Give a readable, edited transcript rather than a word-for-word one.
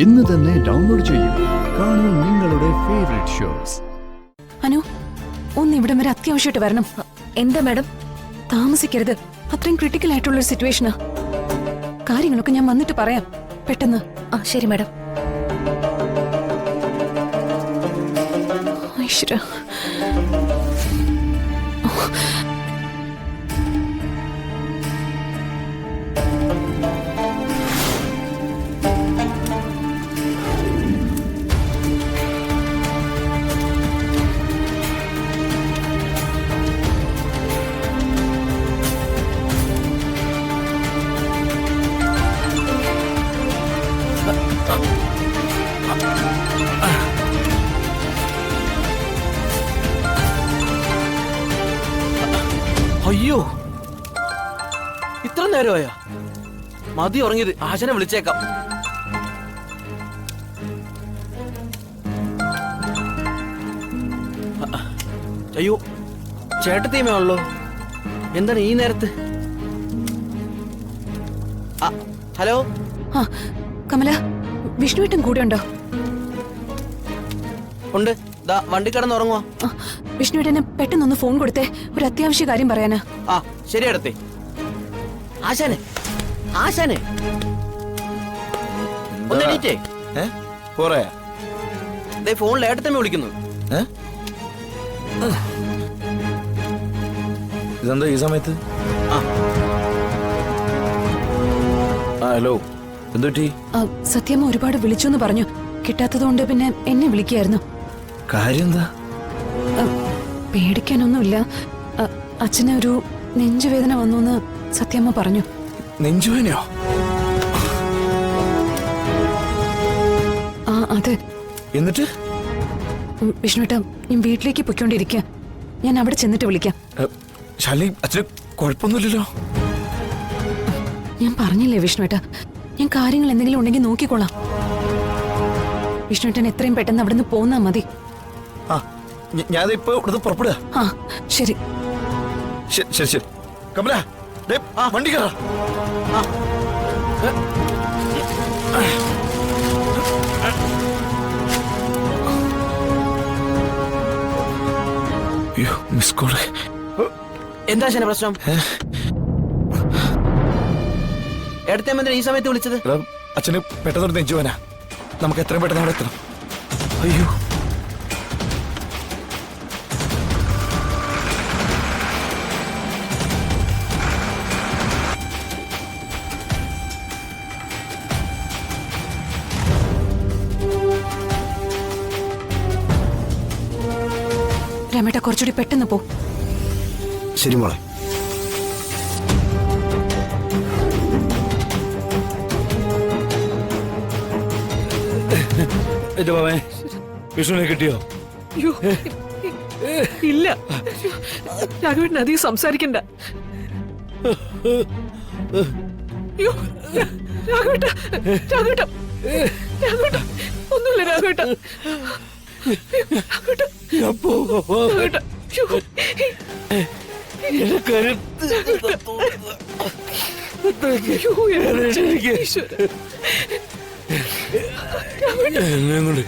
ഇന്ന് തന്നെ ഡൗൺലോഡ് ചെയ്യൂ. കാണൂ നിങ്ങളുടെ ഫേവറേറ്റ് ഷോസ്. അനു, ഒന്ന് ഇവിടം വരെ അത്യാവശ്യമായിട്ട് വരണം. എന്താ മാഡം? താമസിക്കരുത്, അത്രയും ക്രിട്ടിക്കൽ ആയിട്ടുള്ള ഒരു സിറ്റുവേഷനാ. കാര്യങ്ങളൊക്കെ ഞാൻ വന്നിട്ട് പറയാം, പെട്ടെന്ന്. ആ ശരി മാഡം. ഈശ്വരാ. അയ്യോ, ഇത്ര നേരമായോ? മതി ഉറങ്ങിയത്. ആശനെ വിളിച്ചേക്കാം. അയ്യോ, ചേട്ടത്തിയമ്മേ ഉള്ളോ? എന്താണ് ഈ നേരത്ത്? ഹലോ. ആ കമല, വിഷ്ണുവേട്ടൻ കൂടെ ഉണ്ടോ? ഉണ്ട്, ദാ വണ്ടി കിടന്ന് ഉറങ്ങുവാ. വിഷ്ണുവേട്ടനെ പെട്ടെന്നൊന്ന് ഫോൺ കൊടുത്തേ, ഒരു അത്യാവശ്യ കാര്യം പറയാനാ. ആ ശരി അടുത്തേ. ആശാനെ, ആശാനെ ഒന്ന് എണീറ്റേ. ഫോണിൽ ഏട്ടത്തമ്മ വിളിക്കുന്നു. ഇതെന്താ ഈ സമയത്ത്? ഹലോ, എന്തുപറ്റി? സത്യമ്മ ഒരുപാട് വിളിച്ചു എന്ന് പറഞ്ഞു. കിട്ടാത്തതുകൊണ്ട് പിന്നെ എന്നെ വിളിക്കുകയായിരുന്നു. കാര്യം എന്താ? പേടിക്കാനൊന്നുമില്ല. അച്ഛന് ഒരു നെഞ്ചുവേദന വന്നു എന്ന് സത്യമ്മ പറഞ്ഞു. നെഞ്ചുവേനയോ? ആ അതെ. എന്നിട്ട്? വിഷ്ണുവേട്ട, ഞാൻ വീട്ടിലേക്ക് പൊയ്ക്കൊണ്ടിരിക്കുക. ഞാൻ അവിടെ ചെന്നിട്ട് വിളിക്കാം. ശാലിനി, അച്ഛന് കുഴപ്പമൊന്നുമില്ലല്ലോ? ഞാൻ പറഞ്ഞില്ലേ വിഷ്ണുവേട്ട, ഞാൻ കാര്യങ്ങൾ എന്തെങ്കിലും ഉണ്ടെങ്കിൽ നോക്കിക്കോളാം. വിഷ്ണുവേട്ടൻ എത്രയും പെട്ടെന്ന് അവിടെ നിന്ന് പോന്നാ മതി. ഞാനിപ്പോ ഇവിടുന്ന് പുറപ്പെടുക. ആ ശരി ശരി ശരി. കമല, വണ്ടി കയറാ. Miss call. എന്താ ശന പ്രശ്നം? എടുത്തേമെന്തിനാ ഈ സമയത്ത് വിളിച്ചത്? അച്ഛന് പെട്ടെന്നൊരു നെഞ്ചുവേന. നമുക്ക് എത്രയും പെട്ടെന്ന് അവിടെ എത്തണം. അയ്യോ, രമേട്ട, കുറച്ചുകൂടി പെട്ടെന്ന് പോ. ശരി മോളെ. വിഷ്ണുവിനെ കിട്ടിയോ? ഇല്ല, രാഘവേട്ടൻ അധികം സംസാരിക്കണ്ട. രാഘവേട്ട, രാഘവേട്ട, രാഘവേട്ട, ഒന്നുമില്ല രാഘവേട്ട. എന്നെ കൊണ്ട്